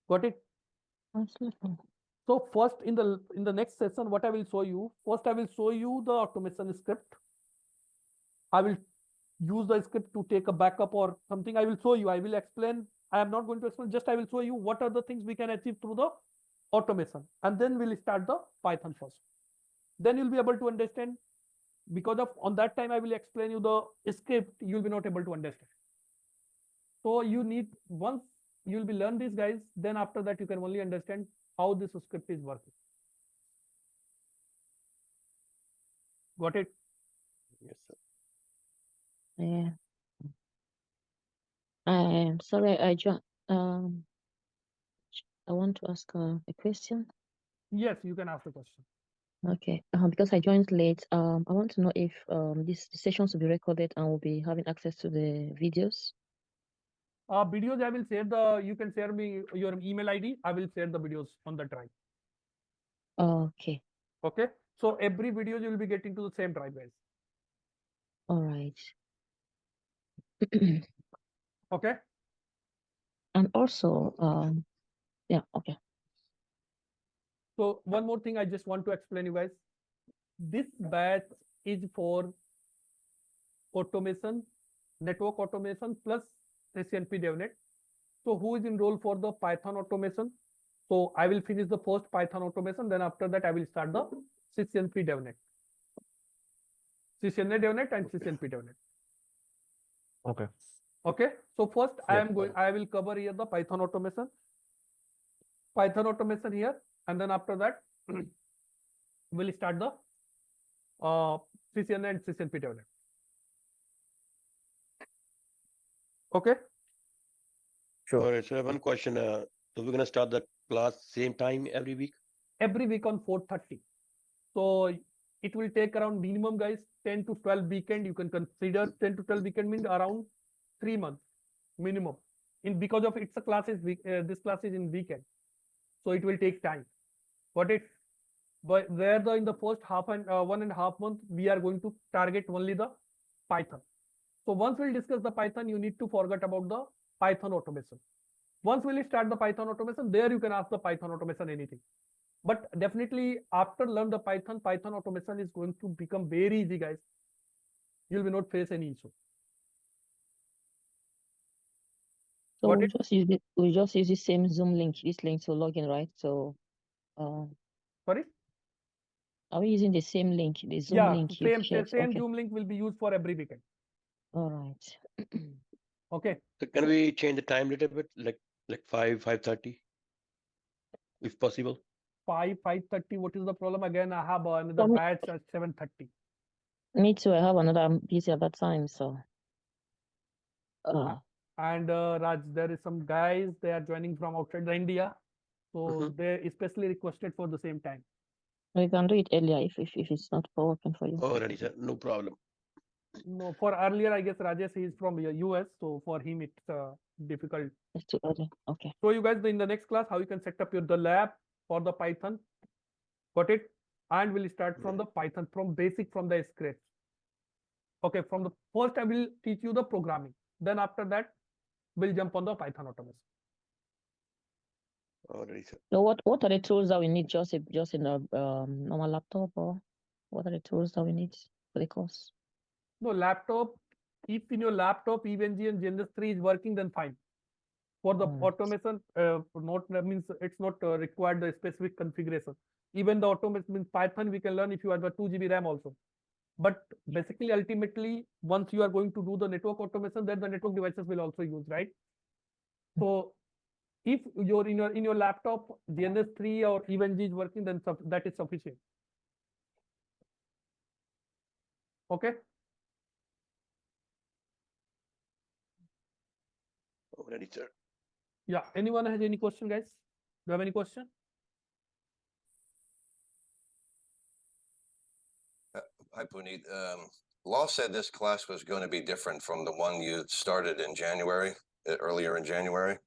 Got it? Absolutely. So first in the next session, what I will show you, first I will show you the automation script. I will use the script to take a backup or something. I will show you, I will explain. I am not going to explain, just I will show you what are the things we can achieve through the automation. And then we'll start the Python first. Then you'll be able to understand, because of on that time I will explain you the script, you'll be not able to understand. So you need, once you'll be learn these guys, then after that you can only understand how this script is working. Got it? Yes, sir. Yeah. I'm sorry, I want to ask a question. Yes, you can ask the question. Okay, because I joined late, I want to know if these sessions will be recorded and will be having access to the videos. Videos, I will share you can share me your email ID. I will share the videos on the drive. Okay. Okay. So every video you will be getting to the same drive, guys. All right. Okay. And also, yeah, okay. So one more thing I just want to explain you guys. This batch is for automation, network automation plus ccnp DevNet. So who is enrolled for the Python automation? So I will finish the first Python automation. Then after that, I will start the ccnp DevNet. ccna DevNet and ccnp DevNet. Okay. Okay. So first Yep. I will cover here the Python automation here. And then after that, we'll start the ccna and ccnp DevNet. Okay. Sure. All right, so I have one question. So we're gonna start the class same time every week? Every week on 4:30. So it will take around minimum, guys, 10 to 12 weekend. You can consider 10 to 12 weekend means around 3 months minimum. Because of it's a classes this class is in weekend, so it will take time. But in the first 1.5 month we are going to target only the Python. So once we'll discuss the Python, you need to forget about the Python automation. Once we'll start the Python automation, there you can ask the Python automation anything. But definitely after learn the Python automation is going to become very easy, guys. You will not face any issue. So Got we it? just use the same Zoom link, this link to log in, right? So, Sorry? are we using the same link, the Zoom Yeah, link you shared? same Okay. Zoom link will be used for every weekend. All right. Okay. So can we change the time a little bit, like 5:30, if possible? 5:30. What is the problem? Again, I have another For me- batch at 7:30. Me too. I have another. I'm busy at that time, so. And Raj, there is some guys, they are joining from outside the India. So they especially requested for the same time. We can do it earlier if it's not working for you. Alrighty, sir, no problem. No, for earlier, I guess Rajesh is from US, so for him it's difficult. It's too early. Okay. So you guys in the next class how you can set up the lab for the Python. Got it? And we'll start from the Python from basic from the script. Okay, from the first I will teach you the programming. Then after that, we'll jump on the Python automation. Alrighty, sir. So what are the tools that we need? Just in a normal laptop, or what are the tools that we need for the course? No, laptop. If in your laptop EVNG and Genesis 3 is working, then fine. For the automation, means it's not required the specific configuration. Even the automation means Python we can learn if you have a 2 GB RAM also. But basically, ultimately, once you are going to do the network automation, then the network devices will also use, right? So if you're in your laptop, DNS 3 or EVNG is working, then that is sufficient. Okay. Alrighty, sir. Yeah. Anyone has any question, guys? Do you have any question? Hi, Puneet. Law said this class was going to be different from the one you started in January, earlier in January.